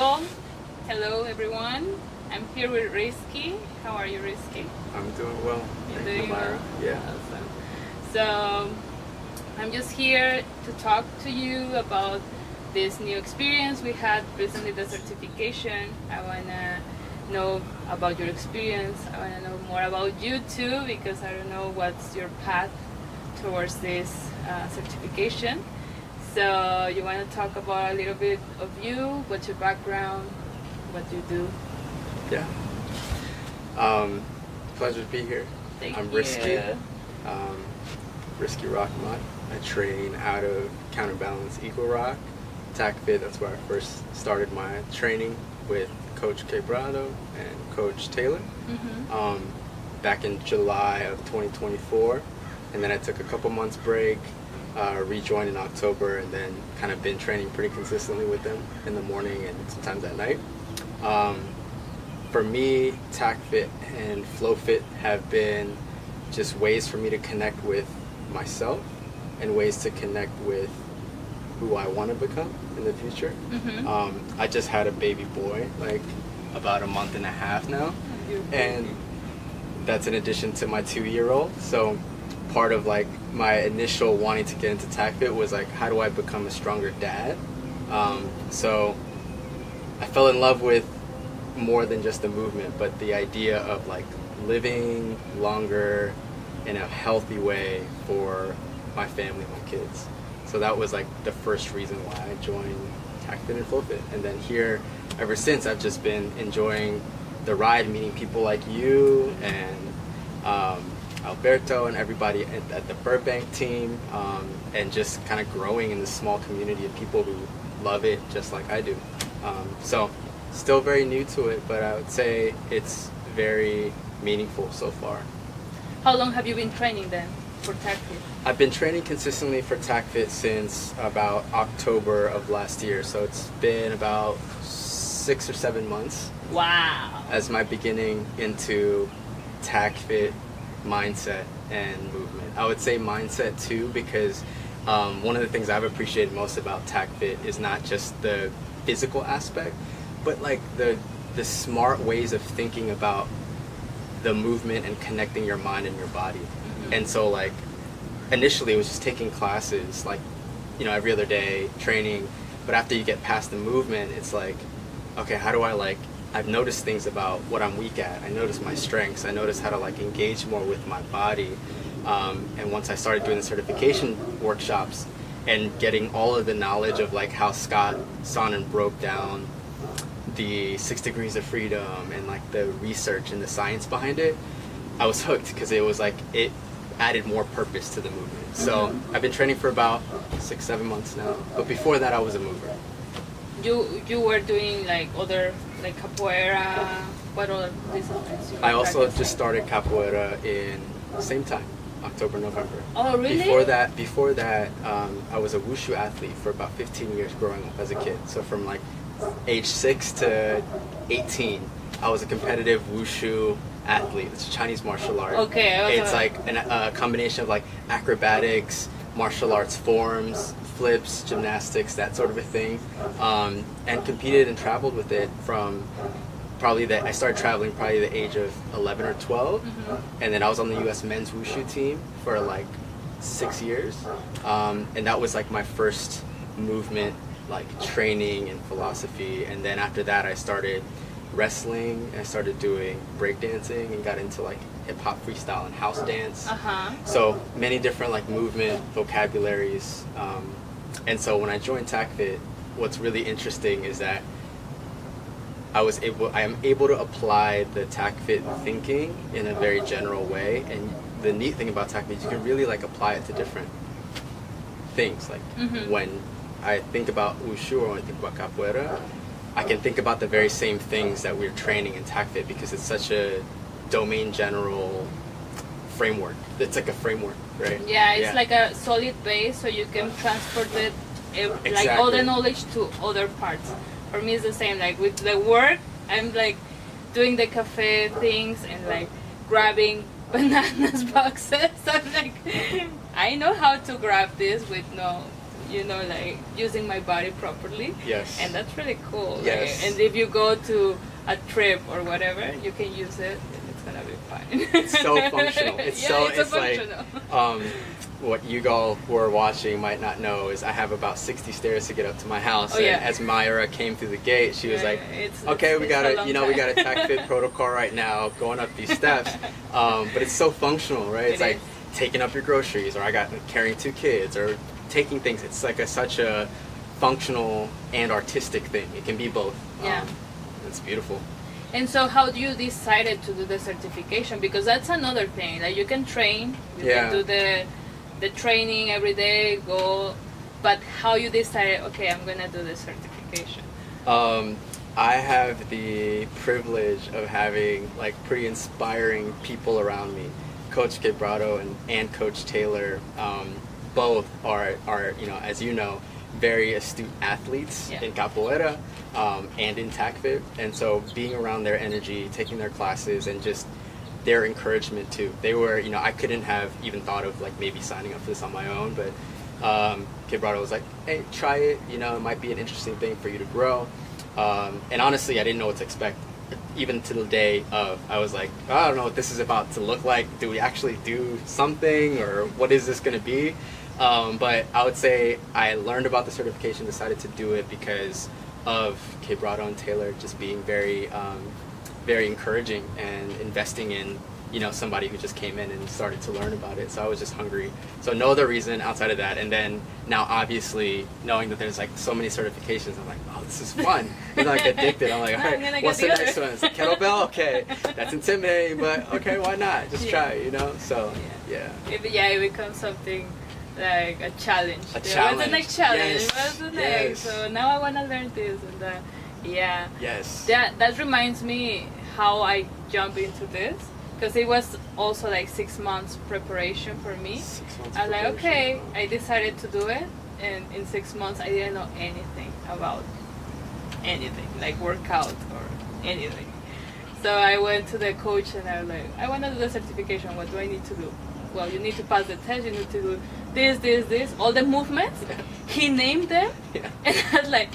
Well, hello everyone. I'm here with Rizqi. How are you, Rizqi? I'm doing well. You're doing well? Yeah. Awesome. So, I'm just here to talk to you about this new experience we had recently, the certification. I want to know about your experience. I want to know more about you too, because I don't know what's your path towards this certification. So you want to talk about a little bit of you, what's your background, what you do? Yeah. Pleasure to be here. I'm you. Rizqi. Rizqi Rockmont. I train out of Counterbalance Eagle Rock. TACFit, that's where I first started my training with Coach Quebrado and Coach Taylor. Back in July of 2024. And then I took a couple months break, rejoined in October, and then kind of been training pretty consistently with them in the morning and sometimes at night. For me, TACFit and Flowfit have been just ways for me to connect with myself and ways to connect with who I want to become in the future. I just had a baby boy, like about a month and a half now, and that's in addition to my 2-year-old. So part of like my initial wanting to get into TACFit was like, how do I become a stronger dad? So I fell in love with more than just the movement, but the idea of like living longer in a healthy way for my family, my kids. So that was like the first reason why I joined TACFit and Flowfit. And then here, ever since, I've just been enjoying the ride, meeting people like you and Alberto and everybody at the Burbank team, and just kind of growing in this small community of people who love it just like I do. So still very new to it, but I would say it's very meaningful so far. How long have you been training then for TACFit? I've been training consistently for TACFit since about October of last year, so it's been about 6 or 7 months. Wow. As my beginning into TACFit mindset and movement. I would say mindset too, because one of the things I've appreciated most about TACFit is not just the physical aspect, but like the smart ways of thinking about the movement and connecting your mind and your body. And so like initially it was just taking classes like, you know, every other day, training, but after you get past the movement, it's like, okay, how do I like, I've noticed things about what I'm weak at. I noticed my strengths. I noticed how to like engage more with my body. And once I started doing the certification workshops and getting all of the knowledge of like how Scott Sonnen broke down the 6 degrees of freedom and like the research and the science behind it, I was hooked because it was like, it added more purpose to the movement. So I've been training for about 6-7 months now. But before that, I was a mover. You were doing like other, like capoeira, what other disciplines? I also just started capoeira in the same time, October, November. Oh, really? Before that, I was a wushu athlete for about 15 years growing up as a kid. So from like age 6 to 18, I was a competitive wushu athlete. It's a Chinese martial art. Okay. It's like a combination of like acrobatics, martial arts forms, flips, gymnastics, that sort of a thing, and competed and traveled with it from I started traveling probably the age of 11 or 12, and then I was on the U.S. men's wushu team for like 6 years, and that was like my first movement like training and philosophy. And then after that I started wrestling, I started doing breakdancing and got into like hip-hop freestyle and house dance. So many different like movement vocabularies, and so when I joined TACFit, what's really interesting is that I am able to apply the TACFit thinking in a very general way. And the neat thing about TACFit is you can really like apply it to different things. Like when I think about wushu or when I think about capoeira, I can think about the very same things that we're training in TACFit because it's such a domain general framework. It's like a framework, right? Yeah, it's like a solid base, so you can transport it, like all the knowledge to other parts. For me, it's the same. Like with the work, I'm like doing the cafe things and like grabbing bananas boxes. I'm like, I know how to grab this with no you know, like using my body properly. Yes. And that's really cool. Yes. Right? And if you go to a trip or whatever, you can use it and it's gonna be fine. It's so functional. It's functional. like what you all who are watching might not know is I have about 60 stairs to get up to my house. And as Myra came through the gate, she was like, "Okay, we got a TAC Fit protocol right now, going up these steps." But it's so functional, right? It's like taking up your groceries, or I got carrying 2 kids, or taking things. It's like such a functional and artistic thing. It can be both. Yeah. It's beautiful. And so how do you decided to do the certification? Because that's another thing. Like you can train, you can do the training every day, but how you decided, okay, I'm gonna do the certification? I have the privilege of having like pretty inspiring people around me. Coach Quebrado and Coach Taylor, both are you know, as you know, very astute athletes in capoeira and in TAC Fit, and so being around their energy, taking their classes, and just their encouragement too. They were, you know, I couldn't have even thought of like maybe signing up for this on my own, but Quebrado was like, hey, try it, you know, it might be an interesting thing for you to grow. And honestly, I didn't know what to expect. Even to the day of, I was like, oh, I don't know what this is about to look like. Do we actually do something, or what is this going to be? But I would say I learned about the certification, decided to do it because of Quebrado and Taylor just being very encouraging and investing in, you know, somebody who just came in and started to learn about it. So I was just hungry. So no other reason outside of that. And then now obviously knowing that there's like so many certifications, I'm like, oh, this is fun. I'm like addicted. I'm like, all right, what's the next one? It's like kettlebell? Okay, that's intimidating, but okay, why not? Just try it, you know? So it becomes something like a challenge. What's the next challenge? Yes. What's the next? So now I want to learn this and that. Yeah. Yes. That reminds me how I jumped into this, because it was also like 6 months preparation for me. 6 months. I was like, okay, I decided to do it, and in 6 months I didn't know anything about anything, like workout or anything. So I went to the coach and I was like, I want to do the certification. What do I need to do? Well, you need to pass the test. You need to do this, all the movements. Yeah. He named them, and I was like,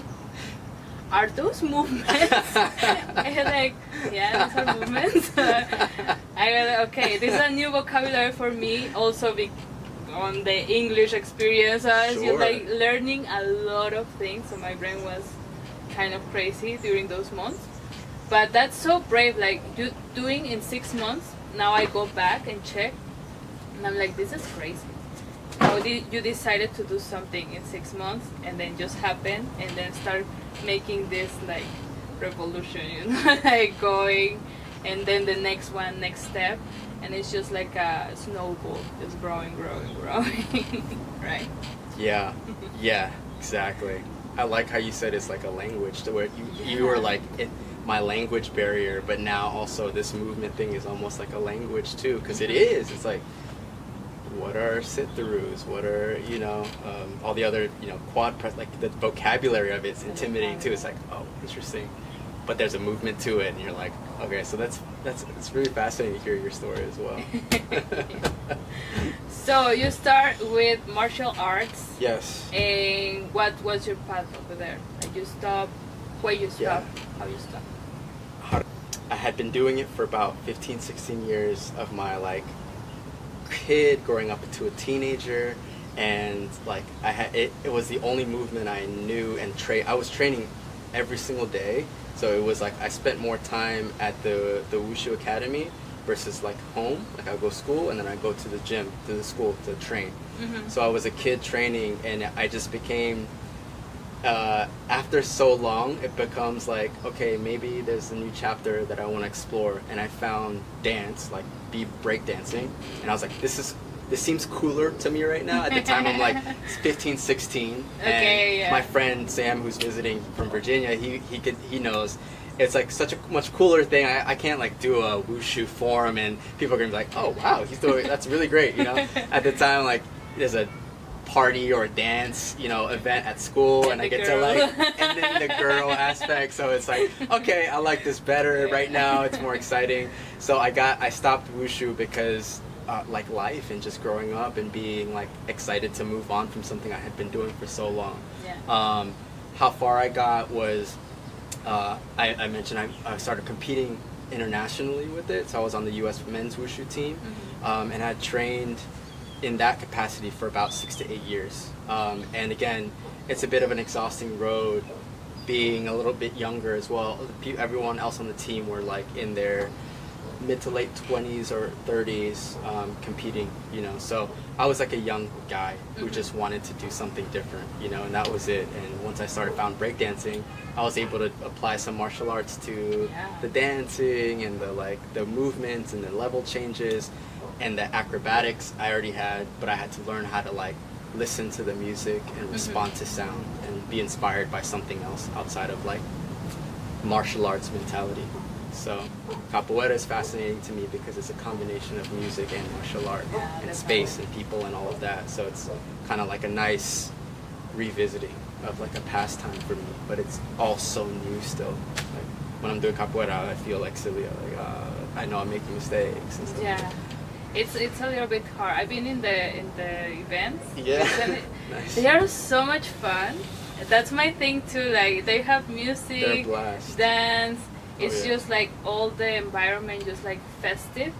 are those movements? I was like, yeah, these are movements. I was like, okay, this is a new vocabulary for me. Also, on the English experience, you're like learning a lot of things. So my brain was kind of crazy during those months. But that's so brave. Like you doing in 6 months. Now I go back and check, and I'm like, this is crazy. How did you decided to do something in 6 months and then just happen and then start making this like revolution, you know, like going, and then the next step, and it's just like a snowball, just growing, right? Yeah, exactly. I like how you said it's like a language, to where you were like my language barrier, but now also this movement thing is almost like a language too, because it is. It's like, what are sit-throughs? What are, you know, all the other, you know, quad press, like the vocabulary of it's intimidating too. It's like, oh, interesting. But there's a movement to it, and you're like, okay, so it's really fascinating to hear your story as well. So you start with martial arts. Yes. And what was your path over there? Like you stop, where you stop, how you stop? I had been doing it for about 15, 16 years of my like kid growing up into a teenager, and like it was the only movement I knew, and I was training every single day, so it was like I spent more time at the Wushu Academy versus like home. Like I go to school and then I go to the gym, to the school to train. Mm-hmm. So I was a kid training, and I just became after so long, it becomes like, okay, maybe there's a new chapter that I want to explore, and I found dance, like breakdancing, and I was like, this seems cooler to me right now. At the time, I'm like 15, 16, and my friend Sam, who's visiting from Virginia, he knows it's like such a much cooler thing. I can't like do a wushu form, and people are gonna be like, oh wow, he's doing, that's really great, you know. At the time, like there's a party or a dance, you know, event at school, and I get to like, and then the girl aspect, so it's like, okay, I like this better right now, it's more exciting. So I stopped wushu because like life and just growing up and being like excited to move on from something I had been doing for so long. Yeah. How far I got was I mentioned I started competing internationally with it, so I was on the U.S. men's wushu team, and I trained in that capacity for about 6 to 8 years. And again, it's a bit of an exhausting road, being a little bit younger as well. Everyone else on the team were like in their mid to late 20s or 30s, competing, you know. So I was like a young guy who just wanted to do something different, you know, and that was it. And once I found breakdancing, I was able to apply some martial arts to the dancing and the movements and the level changes and the acrobatics I already had, but I had to learn how to like listen to the music and respond to sound and be inspired by something else outside of like martial arts mentality. So capoeira is fascinating to me because it's a combination of music and martial art and space and people and all of that. So it's kind of like a nice revisiting of like a pastime for me, but it's all so new still. Like when I'm doing capoeira, I feel like silly. Like I know I'm making mistakes and stuff. Yeah, it's a little bit hard. I've been in the events. Yeah, nice. They are so much fun. That's my thing too. Like they have They're a music, blast. dance. It's just like all the environment just like festive,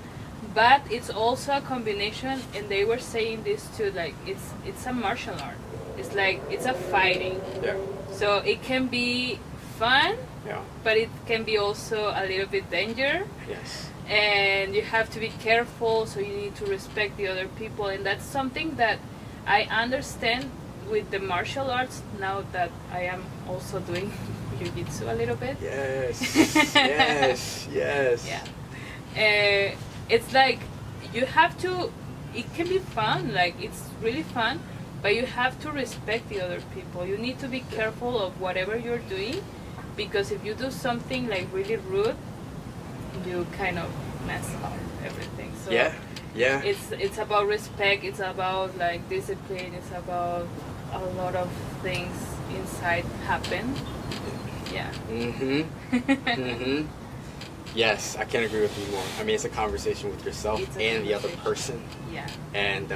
but it's also a combination. And they were saying this too. Like it's a martial art. It's like it's a fighting. Yeah. So it can be fun, Yeah. but it can be also a little bit danger. Yes. And you have to be careful, so you need to respect the other people, and that's something that I understand with the martial arts now that I am also doing jiu-jitsu a little bit. Yes. Yes. Yes. Yeah. It's like you have to, it can be fun, like it's really fun, but you have to respect the other people. You need to be careful of whatever you're doing, because if you do something like really rude, you kind of mess up everything. So Yeah. it's about respect, it's about like discipline, it's about a lot of things inside happen. Yeah. Yes, I can't agree with you more. I mean, it's a conversation with yourself and the other person. Yeah. And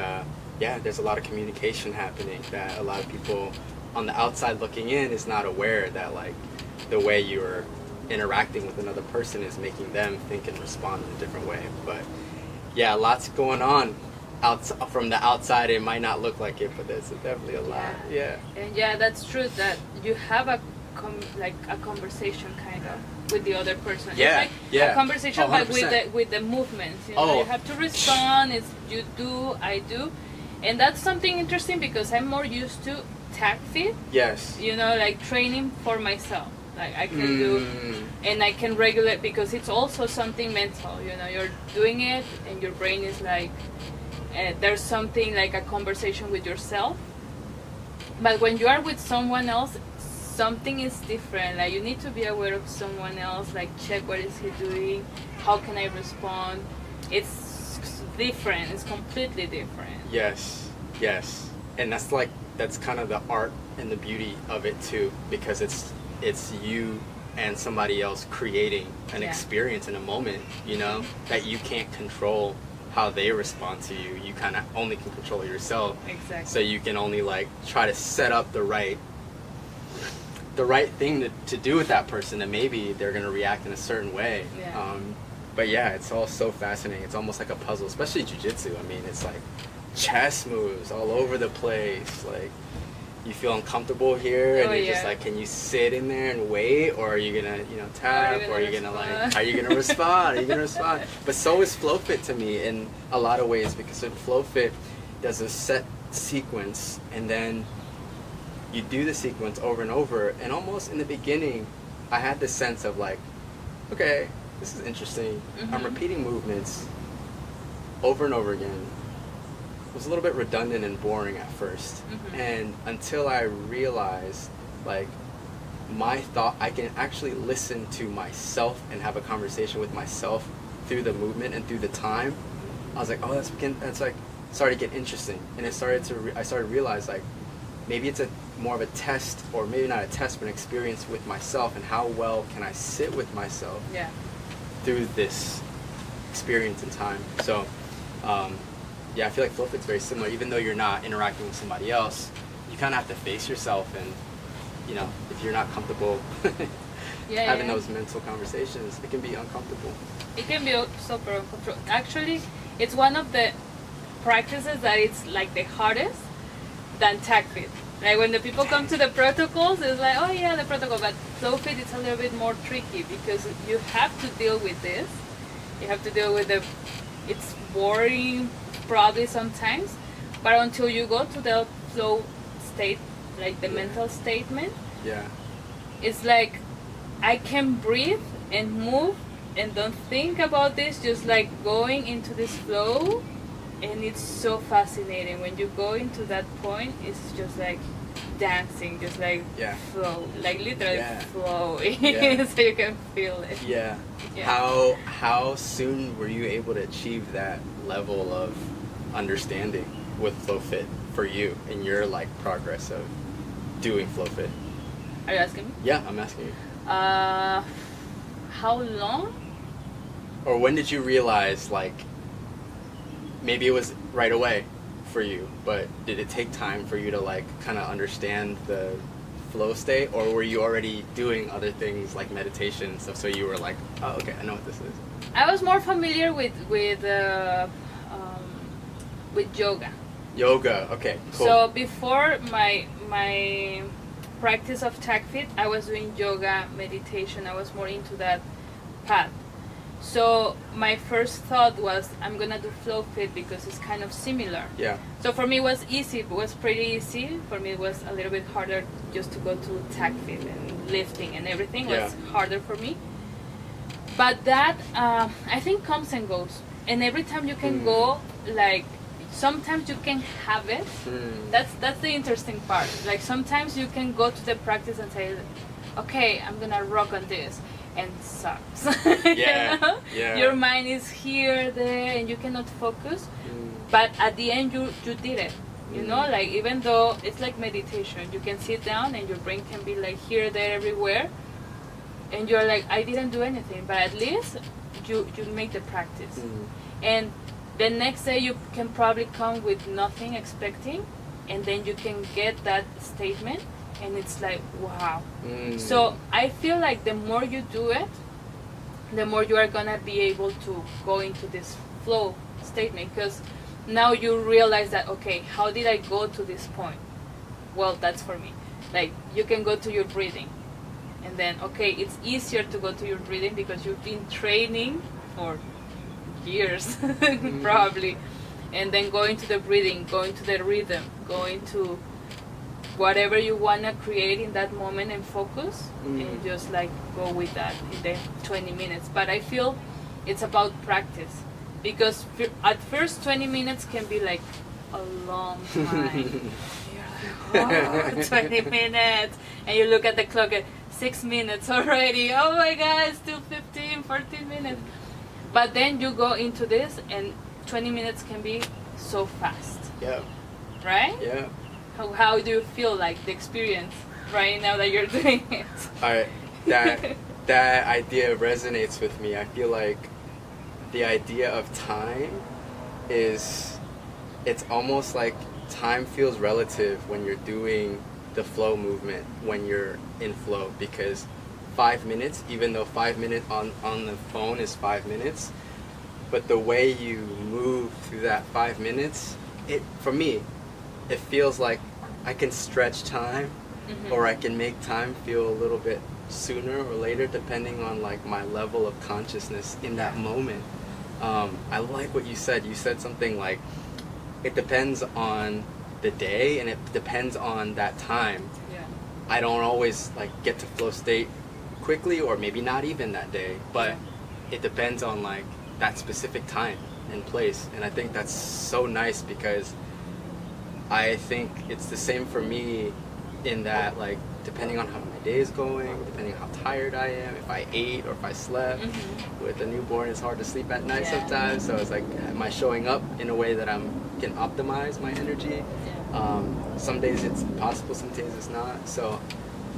there's a lot of communication happening that a lot of people on the outside looking in is not aware that like the way you're interacting with another person is making them think and respond in a different way. But yeah, lots going on. From the outside, it might not look like it, but there's definitely a lot. Yeah. And yeah, that's true that you have a conversation kind of with the other person. Yeah. It's like a conversation, but 100%. with the movements. You know, you have to respond. It's you do, I do, and that's something interesting because I'm more used to tag fit. Yes. You know, like training for myself. Like I can do, and I can regulate because it's also something mental. You know, you're doing it, and your brain is like, there's something like a conversation with yourself. But when you are with someone else, something is different. Like you need to be aware of someone else. Like check what is he doing, how can I respond. It's different. It's completely different. Yes. And that's kind of the art and the beauty of it too, because it's you and somebody else creating an experience in a moment, you know, that you can't control how they respond to you. You kind of only can control yourself. Exactly. So you can only like try to set up the right thing to do with that person, and maybe they're going to react in a certain way. Yeah. But yeah, it's all so fascinating. It's almost like a puzzle, especially jiu-jitsu. I mean, it's like chess moves all over the place. Like you feel uncomfortable here, and you're just like, can you sit in there and wait, or are you gonna, tap, or are you gonna like, are you gonna respond? Are you gonna respond? But so is Flowfit to me in a lot of ways, because in Flowfit, there's a set sequence, and then you do the sequence over and over, and almost in the beginning, I had this sense of like, okay, this is interesting. I'm repeating movements over and over again. It was a little bit redundant and boring at first, and until I realized like I can actually listen to myself and have a conversation with myself through the movement and through the time. I was like, oh, that's like started to get interesting, and I started to realize like maybe it's more of a test, or maybe not a test, but an experience with myself, and how well can I sit with myself through this experience in time. So Yeah, I feel like Flowfit's very similar. Even though you're not interacting with somebody else, you kind of have to face yourself, and you know, if you're not comfortable having those mental conversations, it can be uncomfortable. It can be super uncomfortable. Actually, it's one of the practices that it's like the hardest than TACFIT. Like when the people come to the protocols, it's like, oh yeah, the protocol, but Flowfit is a little bit more tricky because you have to deal with this. You have to deal with it's boring probably sometimes, but until you go to the flow state, like the mental statement, it's like I can breathe and move and don't think about this, just like going into this flow. And it's so fascinating when you go into that point. It's just like dancing, just like flow, like literally flowing, so you can feel it. How soon were you able to achieve that level of understanding with Flowfit for you in your like progress of doing Flowfit? Are you asking me? Yeah, I'm asking you. How long? Or when did you realize, like, maybe it was right away for you, but did it take time for you to like kind of understand the flow state, or were you already doing other things like meditation and stuff, so you were like, oh okay, I know what this is? I was more familiar with yoga. Okay, cool. So before my practice of TACFIT, I was doing yoga, meditation. I was more into that path. So my first thought was, I'm gonna do Flowfit because it's kind of similar. Yeah. So for me it was easy. It was pretty easy. For me it was a little bit harder just to go to TACFIT, and lifting and everything was harder for me. But that I think comes and goes. And every time you can go, like sometimes you can have it. That's the interesting part. Like sometimes you can go to the practice and say, okay, I'm gonna rock on this. And sucks. Your mind is here, there, and you cannot focus. But at the end, you did it. You know, like even though it's like meditation, you can sit down and your brain can be like here, there, everywhere, and you're like, I didn't do anything, but at least you make the practice. And the next day you can probably come with nothing expecting, and then you can get that statement. And it's like, wow. So I feel like the more you do it, the more you are gonna be able to go into this flow statement, because now you realize that, okay, how did I go to this point? Well, that's for me. Like you can go to your breathing, and then okay, it's easier to go to your breathing because you've been training for years probably, and then going to the breathing, going to the rhythm, going to whatever you want to create in that moment and focus, and just like go with that in the 20 minutes. But I feel it's about practice, because at first 20 minutes can be like a long time. You're like, oh, 20 minutes, and you look at the clock at 6 minutes already. Oh my god, still 15, 14 minutes. But then you go into this and 20 minutes can be so fast. Yeah. Right? Yeah. How do you feel like the experience right now that you're doing it? Alright, that idea resonates with me. I feel like the idea of time it's almost like time feels relative when you're doing the flow movement, when you're in flow, because 5 minutes, even though 5 minutes on the phone is 5 minutes, but the way you move through that 5 minutes, for me, it feels like I can stretch time, or I can make time feel a little bit sooner or later, depending on like my level of consciousness in that moment. I like what you said. You said something like, it depends on the day and it depends on that time. Yeah. I don't always like get to flow state quickly, or maybe not even that day, but it depends on like that specific time and place. And I think that's so nice, because I think it's the same for me in that, like, depending on how my day is going, depending on how tired I am, if I ate or if I slept. With a newborn, it's hard to sleep at night sometimes, so it's like, am I showing up in a way that I can optimize my energy? Some days it's possible, some days it's not. So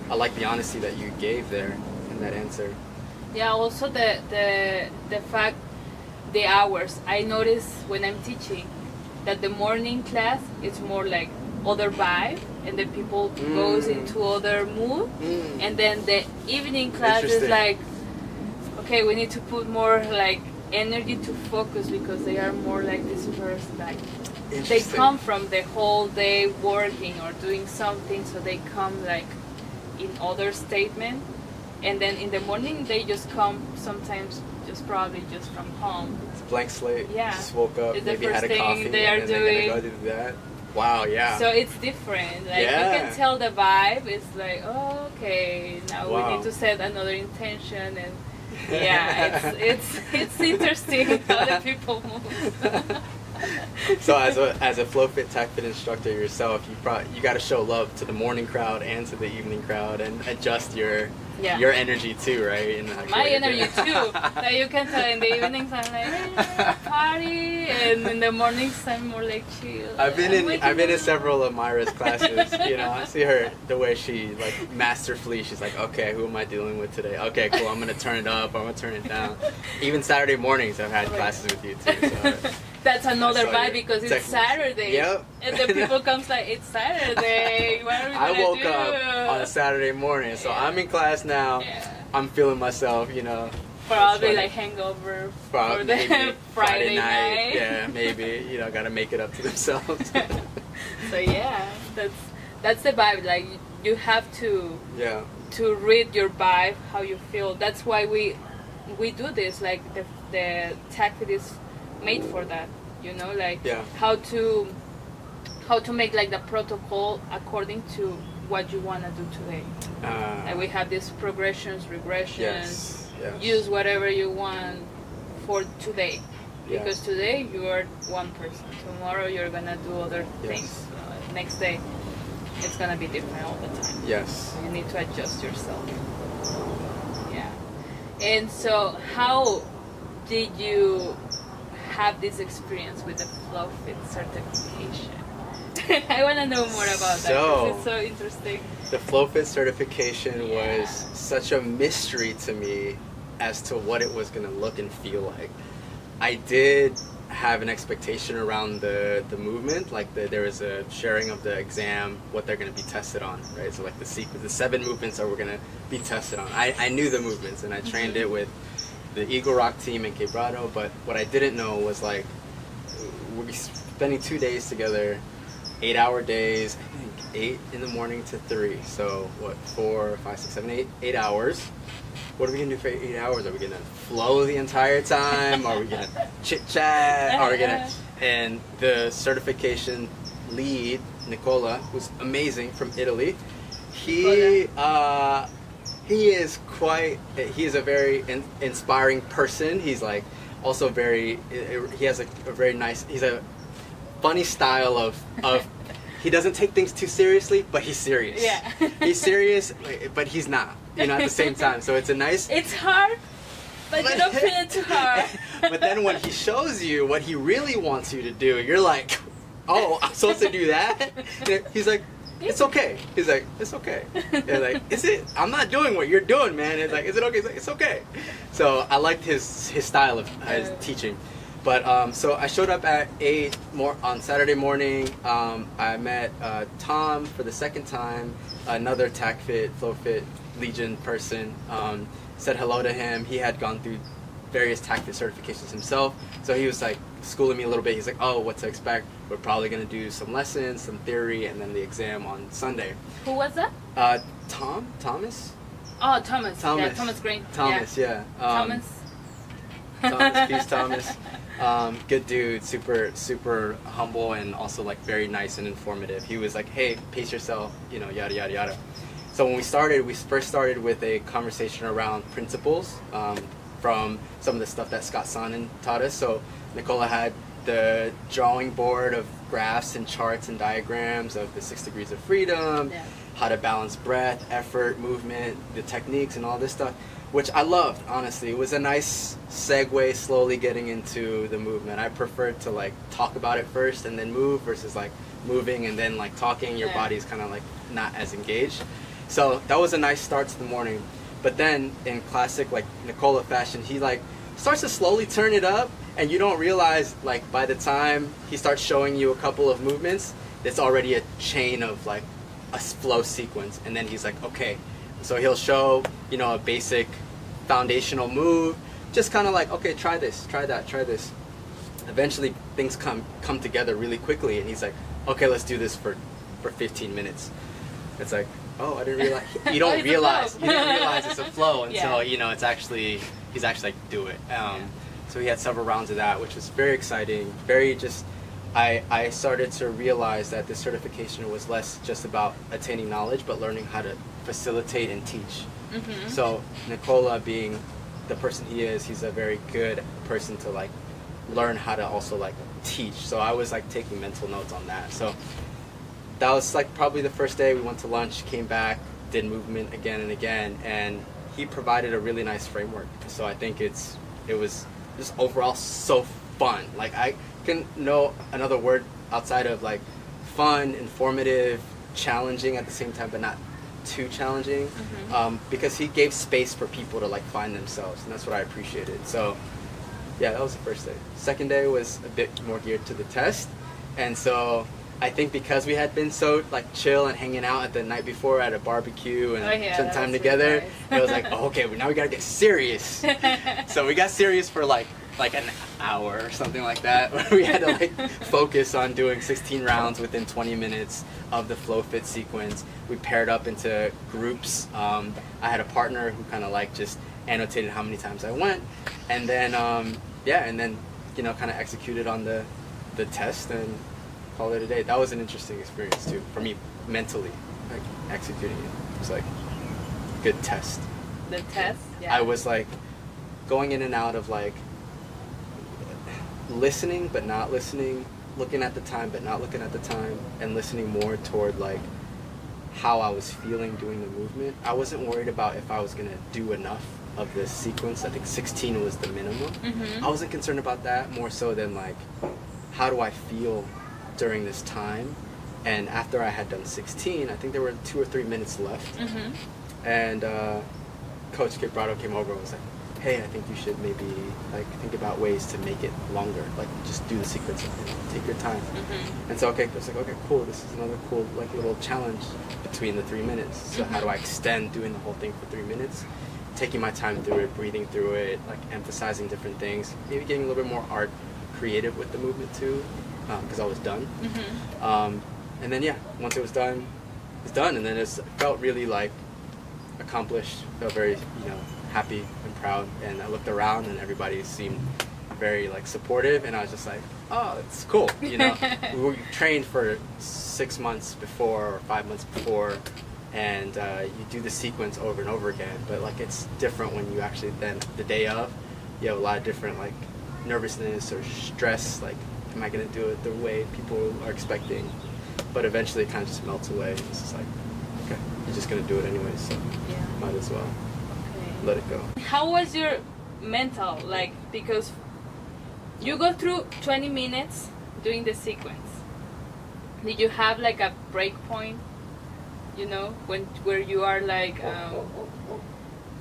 I like the honesty that you gave there in that answer. Yeah, also the fact the hours. I notice when I'm teaching that the morning class is more like other vibe, and then people goes into other mood, and then the evening class is like, okay, we need to put more like energy to focus because they are more like dispersed, like they come from the whole day working or doing something, so they come like in other statement, and then in the morning they just come sometimes just probably just from home. It's a blank slate. Yeah. Just woke up, It's maybe the had first a coffee, thing they are and then doing. they're gonna go do that. Wow, yeah. So it's different. Like you can tell the vibe. It's like, oh, okay, now we need to set another intention, and yeah, it's interesting how the people move. So as a Flowfit TACFit instructor yourself, you got to show love to the morning crowd and to the evening crowd, and adjust your energy too, right? In my energy too. Like you can tell in the evenings I'm like, hey, party, and in the mornings I'm more like chill. I've been in several of Myra's classes. You know, I see her the way she like masterfully. She's like, okay, who am I dealing with today? Okay, cool. I'm gonna turn it up. I'm gonna turn it down. Even Saturday mornings, I've had classes with you too. So. That's another vibe because it's Saturday. Yep. And the people comes like, it's Saturday. What are we gonna I woke do? up on a Saturday morning, so I'm in class now. Yeah. I'm feeling myself, you know. Probably like hangover for the Friday night. Yeah, maybe. You know, gotta make it up to themselves. So yeah, that's the vibe. Like you have to read your vibe, how you feel. That's why we do this. Like the TACFit is made for that, you know, like how to make like the protocol according to what you want to do today. Like we have these progressions, regressions. Use whatever you want for today, because today you are one person. Tomorrow you're gonna do other things. Next day it's gonna be different all the time. Yes. So you need to adjust yourself. Yeah. And so how did you have this experience with the Flowfit certification? I want to know more about that because it's so interesting. The Flowfit certification was such a mystery to me as to what it was going to look and feel like. I did have an expectation around the movement, like there was a sharing of the exam, what they're going to be tested on, right? So like the 7 movements that we're going to be tested on. I knew the movements and I trained it with the Eagle Rock team in Quebrado, but what I didn't know was like we're spending 2 days together, 8-hour days, I think 8 in the morning to 3. So what, 4, 5, 6, 7, 8 hours. What are we gonna do for 8 hours? Are we gonna flow the entire time? Are we gonna chit chat? Are we gonna? And the certification lead, Nicola, who's amazing from Italy, he is a very inspiring person. He's like also he has a very nice, he's a funny style of he doesn't take things too seriously, but he's serious. Yeah. He's serious, but he's not, you know, at the same time. So it's a nice... It's hard, but you don't feel it too hard. But then when he shows you what he really wants you to do, you're like, oh, I'm supposed to do that? He's like, it's okay. He's like, it's okay. He's like, is it? I'm not doing what you're doing, man. It's like, is it okay? He's like, it's okay. So I liked his style of his teaching. But so I showed up at 8 on Saturday morning. I met Tom for the second time, another TACFit, Flowfit Legion person. Said hello to him. He had gone through various TACFit certifications himself, so he was like schooling me a little bit. He's like, oh, what to expect? We're probably gonna do some lessons, some theory, and then the exam on Sunday. Who was that? Thomas. Oh, Thomas. Yeah, Thomas Green. Thomas, yeah. Thomas, peace, Thomas. Good dude, super humble, and also like very nice and informative. He was like, hey, pace yourself, you know, yada yada yada. So when we first started with a conversation around principles from some of the stuff that Scott Sonnen taught us. So Nicola had the drawing board of graphs and charts and diagrams of the 6 degrees of freedom, how to balance breath, effort, movement, the techniques, and all this stuff, which I loved, honestly. It was a nice segue slowly getting into the movement. I preferred to like talk about it first and then move versus like moving and then like talking. Your body's kind of like not as engaged. So that was a nice start to the morning. But then in classic like Nicola fashion, he like starts to slowly turn it up, And you don't realize, like, by the time he starts showing you a couple of movements, it's already a chain of like a flow sequence. And then he's like, okay, so he'll show, you know, a basic foundational move, just kind of like, okay, try this, try that, try this. Eventually things come together really quickly, and he's like, okay, let's do this for 15 minutes. It's like, oh, I didn't realize. You don't realize it's a flow until you know he's actually like, do it. So we had several rounds of that, which was very exciting. Very just, I started to realize that this certification was less just about attaining knowledge, but learning how to facilitate and teach. Mm-hmm. So Nicola, being the person he is, he's a very good person to like learn how to also like teach. So I was like taking mental notes on that. So that was like probably the first day. We went to lunch, came back, did movement again and again, and he provided a really nice framework. So I think it was just overall so fun. Like, I can know another word outside of like fun, informative, challenging at the same time, but not too challenging. Mm-hmm. Because he gave space for people to like find themselves, and that's what I appreciated. So yeah, that was the first day. Second day was a bit more geared to the test, and so I think because we had been so like chill and hanging out at the night before at a barbecue and spent time together, really nice. It was like, oh, okay, now we gotta get serious. So we got serious for like an hour or something like that. We had to like focus on doing 16 rounds within 20 minutes of the Flowfit sequence. We paired up into groups. I had a partner who kind of like just annotated how many times I went, and then you know, kind of executed on the test and call it a day. That was an interesting experience too for me mentally, like executing it. It was like good test. The test? Yeah. I was like going in and out of like listening but not listening, looking at the time but not looking at the time, and listening more toward like how I was feeling doing the movement. I wasn't worried about if I was gonna do enough of this sequence. I think 16 was the minimum. Mm-hmm. I wasn't concerned about that, more so than like how do I feel during this time. And after I had done 16, I think there were 2 or 3 minutes left. Mm-hmm. And Coach Quebrado came over and was like, hey, I think you should maybe like think about ways to make it longer, like just do the sequence, take your time. Mm-hmm. And so I was like, okay, cool, this is another cool like little challenge between the 3 minutes. So how do I extend doing the whole thing for 3 minutes, taking my time through it, breathing through it, like emphasizing different things, maybe getting a little bit more creative with the movement too, because I was done. Mm-hmm. And then once it was done, it's done. And then it felt really like accomplished, felt very, happy and proud. And I looked around and everybody seemed very like supportive, and I was just like, oh, it's cool. We trained for 6 months before or 5 months before, and you do the sequence over and over again, but like it's different when you actually then the day of, you have a lot of different like nervousness or stress, like am I gonna do it the way people are expecting? But eventually it kind of just melts away. It's just like, okay, you're just gonna do it anyway, so might as well let it go. How was your mental, like, because you go through 20 minutes doing the sequence? Did you have like a break point, where you are like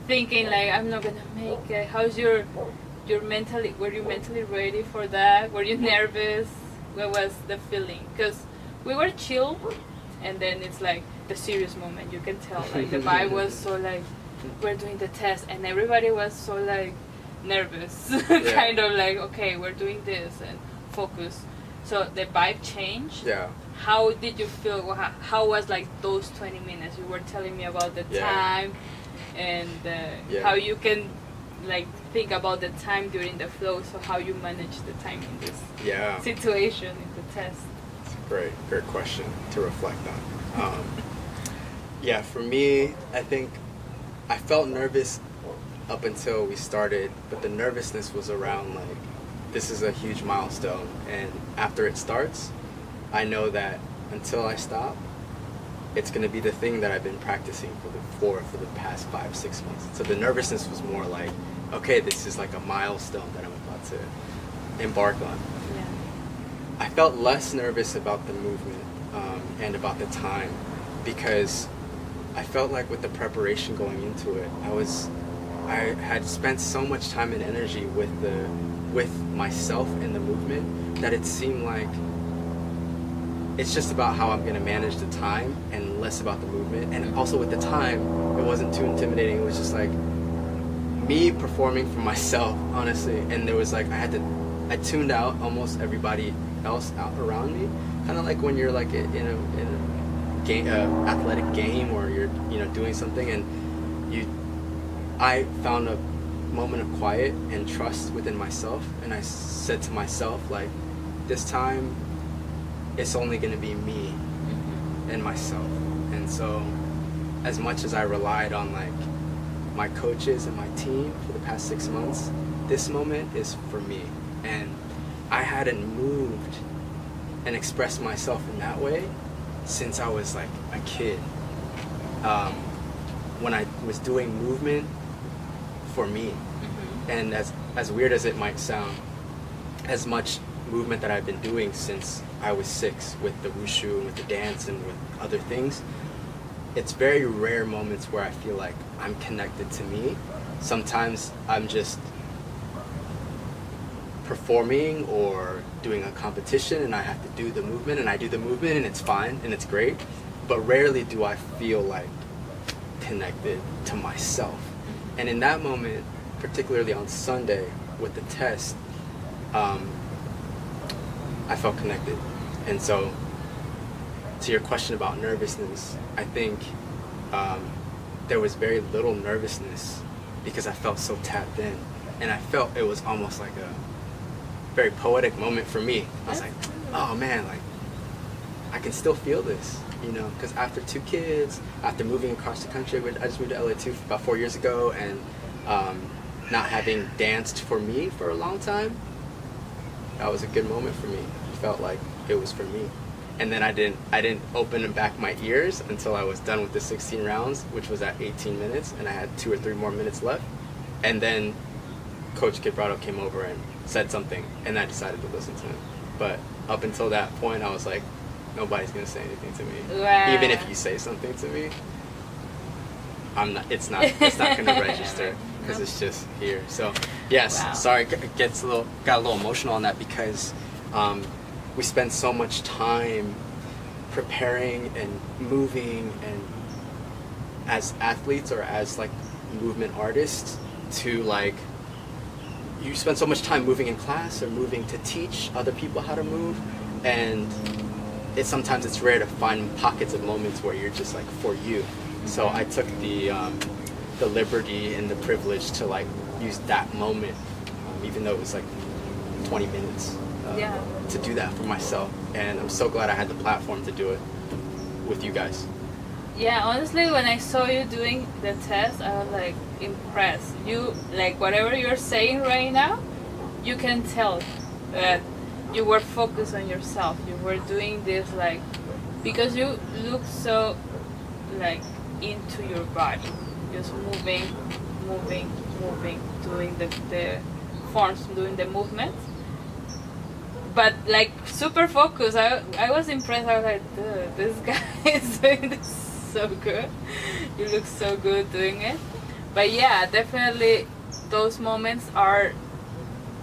thinking like I'm not gonna make it? How's your mentally, were you mentally ready for that? Were you nervous? What was the feeling? Because we were chill, and then it's like the serious moment. You can tell like the vibe was so like we're doing the test, and everybody was so like nervous, kind of like, okay, we're doing this and focus. So the vibe changed. Yeah. How did you feel? How was like those 20 minutes? You were telling me about the time and how you can like think about the time during the flow. So how you manage the time in this situation in the test? It's a great question to reflect on. For me, I think I felt nervous up until we started, but the nervousness was around like, this is a huge milestone, and after it starts, I know that until I stop, it's going to be the thing that I've been practicing for the past 5-6 months. So the nervousness was more like, okay, this is like a milestone that I'm about to embark on. Yeah. I felt less nervous about the movement and about the I felt like with the preparation going into it, I I had spent so much time and energy with myself and the movement that it seemed like it's just about how I'm gonna manage the time and less about the movement. And also with the time, it wasn't too intimidating. It was just like me performing for myself, honestly. And there was like I tuned out almost everybody else out around me, kind of like when you're like in a game, athletic game, or you're doing something, and I found a moment of quiet and trust within myself, and I said to myself, like, this time it's only going to be me and myself. And so as much as I relied on like my coaches and my team for the past 6 months, this moment is for me. And I hadn't moved and expressed myself in that way since I was like a kid. When I was doing movement for me. And as weird as it might sound, as much movement that I've been doing since I was 6 with the wushu and with the dance and with other things, it's very rare moments where I feel like I'm connected to me. Sometimes I'm just performing or doing a competition and I have to do the movement, and I do the movement and it's fine and it's great, but rarely do I feel like connected to myself. And in that moment, particularly on Sunday with the test, I felt connected. And so to your question about nervousness, I think there was very little nervousness because I felt so tapped in, and I felt it was almost like a very poetic moment for me. I was like, oh man, like I can still feel this, because after 2 kids, after moving across the country, I just moved to LA too about 4 years ago, and not having danced for me for a long time, that was a good moment for me. It felt like it was for me. And then I didn't open back my ears until I was done with the 16 rounds, which was at 18 minutes, and I had 2 or 3 more minutes left. And then Coach Quebrado came over and said something, and I decided to listen to him. But up until that point, I was like, nobody's gonna say anything to me. Wow. Even if you say something to me, it's not gonna register because it's just here. So yes, wow. Sorry, got a little emotional on that because we spend so much time preparing and moving, and as athletes or as like movement artists, to like, you spend so much time moving in class or moving to teach other people how to move, and sometimes it's rare to find pockets of moments where you're just like for you. So I took the liberty and the privilege to like use that moment, even though it was like 20 minutes, to do that for myself. And I'm so glad I had the platform to do it with you guys. Yeah, honestly, when I saw you doing the test, I was like impressed. You, like, whatever you're saying right now, you can tell that you were focused on yourself. You were doing this like, because you look so like into your body, just moving, doing the forms, doing the movements. But like super focused. I was impressed. I was like, dude, this guy is doing this so good. You look so good doing it. But yeah, definitely those moments are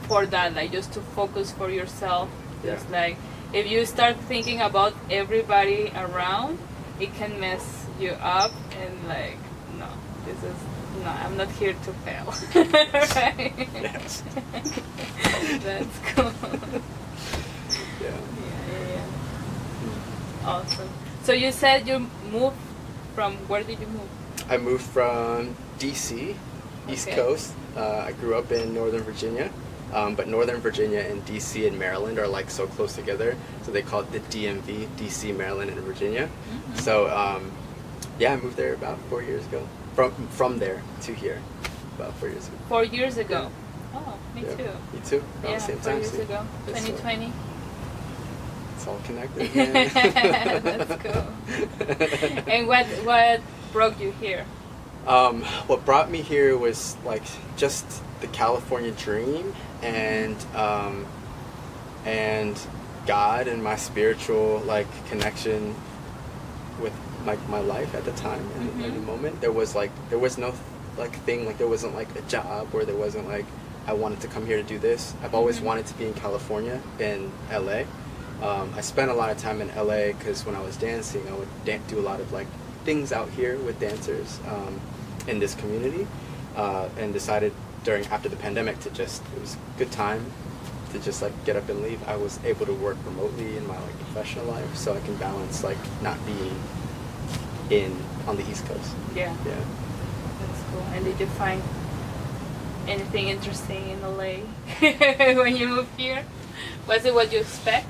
for that, like just to focus for yourself. Just like if you start thinking about everybody around, it can mess you up, and like, no, I'm not here to fail. Right? Yes. That's cool. Yeah. Awesome. So you said you moved from, where did you move? I moved from DC, East Coast. I grew up in Northern Virginia, but Northern Virginia and DC and Maryland are like so close together, so they call it the DMV, DC, Maryland, and Virginia. Mm-hmm. So I moved there about 4 years ago. From there to here, about 4 years ago. 4 years ago. Yeah. Oh, me too. Me too. Around the same 4 time. years ago, 2020. It's all connected. Man. That's cool. And what brought you here? What brought me here was like just the California dream, and God and my spiritual like connection with like my life at the time, in the moment. There was no like thing. Like there wasn't like a job, or there wasn't like I wanted to come here to do this. I've always wanted to be in California, in LA. I spent a lot of time in LA because when I was dancing, I would do a lot of like things out here with dancers in this community, and decided after the pandemic to it was a good time to just like get up and leave. I was able to work remotely in my like professional life, so I can balance like not being on the East Coast. Yeah. Yeah. That's cool. And did you find anything interesting in LA when you moved here? Was it what you expect?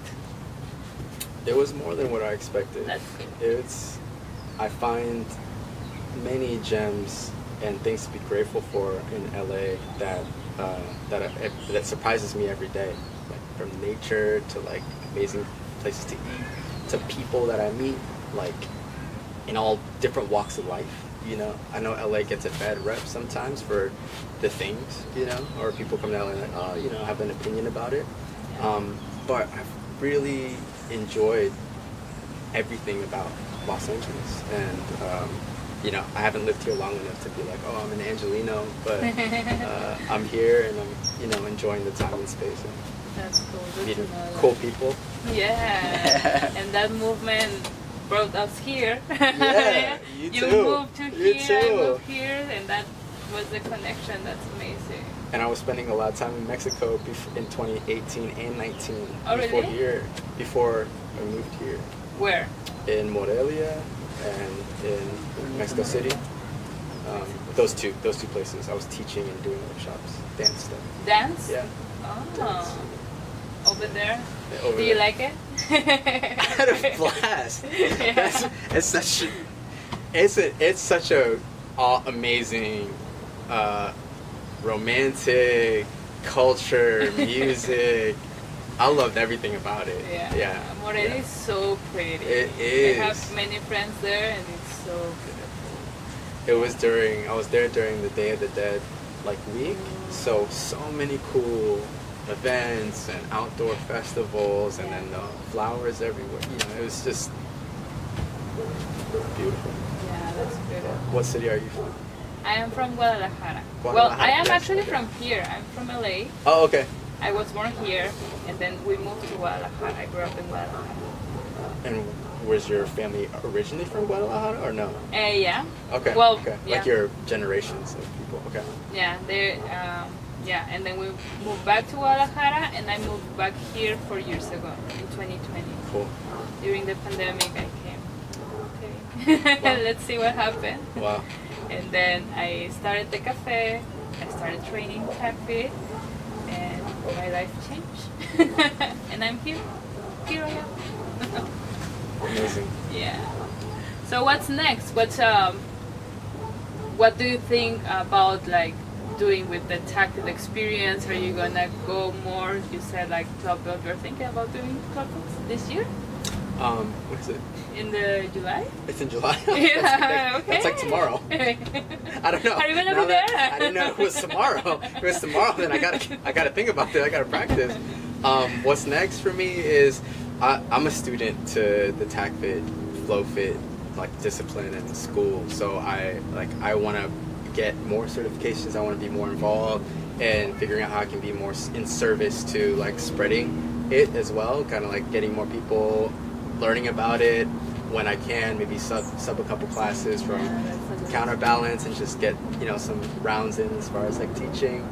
It was more than what I expected. That's good. I find many gems and things to be grateful for in LA that surprises me every day. Like from nature to like amazing places to eat to people that I meet, like in all different walks of life. You know, I know LA gets a bad rep sometimes for the things, you know, or people come to LA and like, oh, you know, have an opinion about it. But I've really enjoyed everything about Los Angeles, and you know, I haven't lived here long enough to be like, oh, I'm an Angelino, but I'm here and I'm, you know, enjoying the time and space and That's cool. Good meeting to know cool that. people. Yeah. And that movement brought us here. Yeah, you You too. moved to You here, I too. moved here, and that was the connection. That's amazing. And I was spending a lot of time in Mexico in 2018 and 19 Oh, before really? before I moved here. Where? In Morelia and in Mexico City. Those two places. I was teaching and doing workshops, dance stuff. Dance? Yeah. Oh. Dance. Over there? Yeah, over Do you there. like it? I had a blast. Yeah. It's such a amazing, romantic culture, music. I loved everything about it. Yeah. Yeah. Morelia Yeah. is so pretty. It is. I have many friends there, and it's so beautiful. I was there during the Day of the Dead like week, so many cool events and outdoor festivals, and then the flowers everywhere. You know, it was just beautiful. Yeah, that's beautiful. What city are you from? I am from Guadalajara. Well, Guadalajara, I am yes, actually okay. from here. I'm from LA. Oh, okay. I was born here, and then we moved to Guadalajara. I grew up in Guadalajara. And was your family originally from Guadalajara or no? Yeah. Okay. Well, okay. yeah. Like your generations of people. Okay. Yeah, yeah, and then we moved back to Guadalajara, and I moved back here 4 years ago, in 2020. Cool. During the pandemic, I came. Okay. Wow. Let's see what happened. Wow. And then I started the cafe. I started training TRIP, and my life changed. And I'm here. Here I am. Amazing. Yeah. So what's next? What do you think about like doing with the tactile experience? Are you gonna go more? You said like club build. You're thinking about doing club builds this year What is it? in the July. It's in July. Yeah. That's like tomorrow. I don't know. Are you gonna Now be that- there? I didn't know it was tomorrow. If it was tomorrow, then I gotta think about it. I gotta practice. What's next for me is I'm a student to the TACFit, Flowfit, like discipline in school. So I want to get more certifications. I want to be more involved and figuring out how I can be more in service to like spreading it as well. Kind of like getting more people learning about it when I can. Maybe sub a couple classes from Counterbalance and just get, you know, some rounds in as far as like teaching,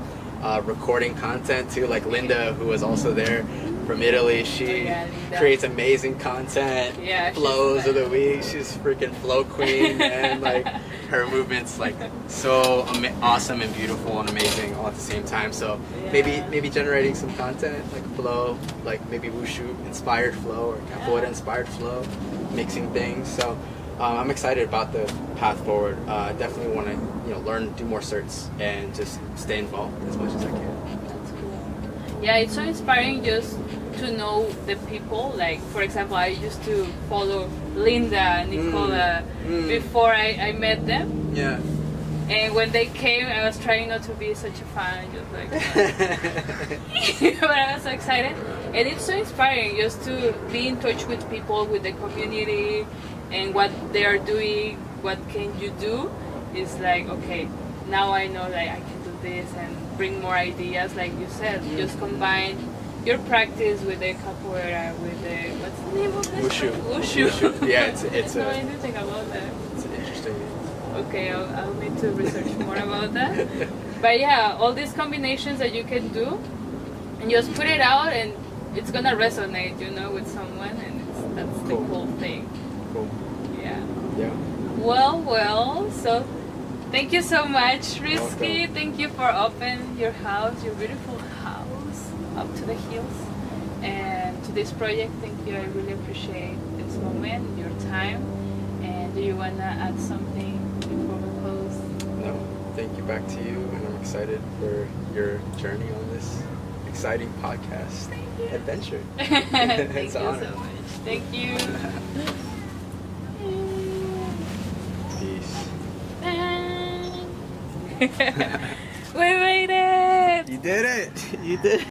recording content too. Like Linda, who was also there from Italy, she creates amazing content. Yeah, Flows of the week. She's freaking flow queen, and like her movements like so awesome and beautiful and amazing all at the same time. So maybe generating some content like flow, like maybe wushu inspired flow or capoeira inspired flow, mixing things. So I'm excited about the path forward. Definitely want to learn, do more certs, and just stay involved as much as I can. That's cool. Yeah, it's so inspiring just to know the people. Like, for example, I used to follow Linda and Nicola before I met them. Yeah. And when they came, I was trying not to be such a fan, just like, but I was so excited. And it's so inspiring just to be in touch with people, with the community, and what they are doing, what can you do. It's like, okay, now I know that I can do this and bring more ideas, like you said. Just combine your practice with the capoeira, with the, what's the name of this? Wushu. Wushu. Yeah, it's I know a anything about that. it's an interesting. Okay, I'll need to research more about that. But yeah, all these combinations that you can do, and just put it out, and it's gonna resonate, you know, with someone, and that's the cool thing. Cool. Yeah. Yeah. Well. So, thank you so much, Rizqi. Welcome. Thank you for opening your house, your beautiful house, up to the hills, and to this project. Thank you. I really appreciate this moment, your time. And do you wanna add something before we close? No, thank you back to you, and I'm excited for your journey on this exciting podcast adventure. Thank you It's so an honor. much. Thank you. Peace. We made it! You did it. You did it.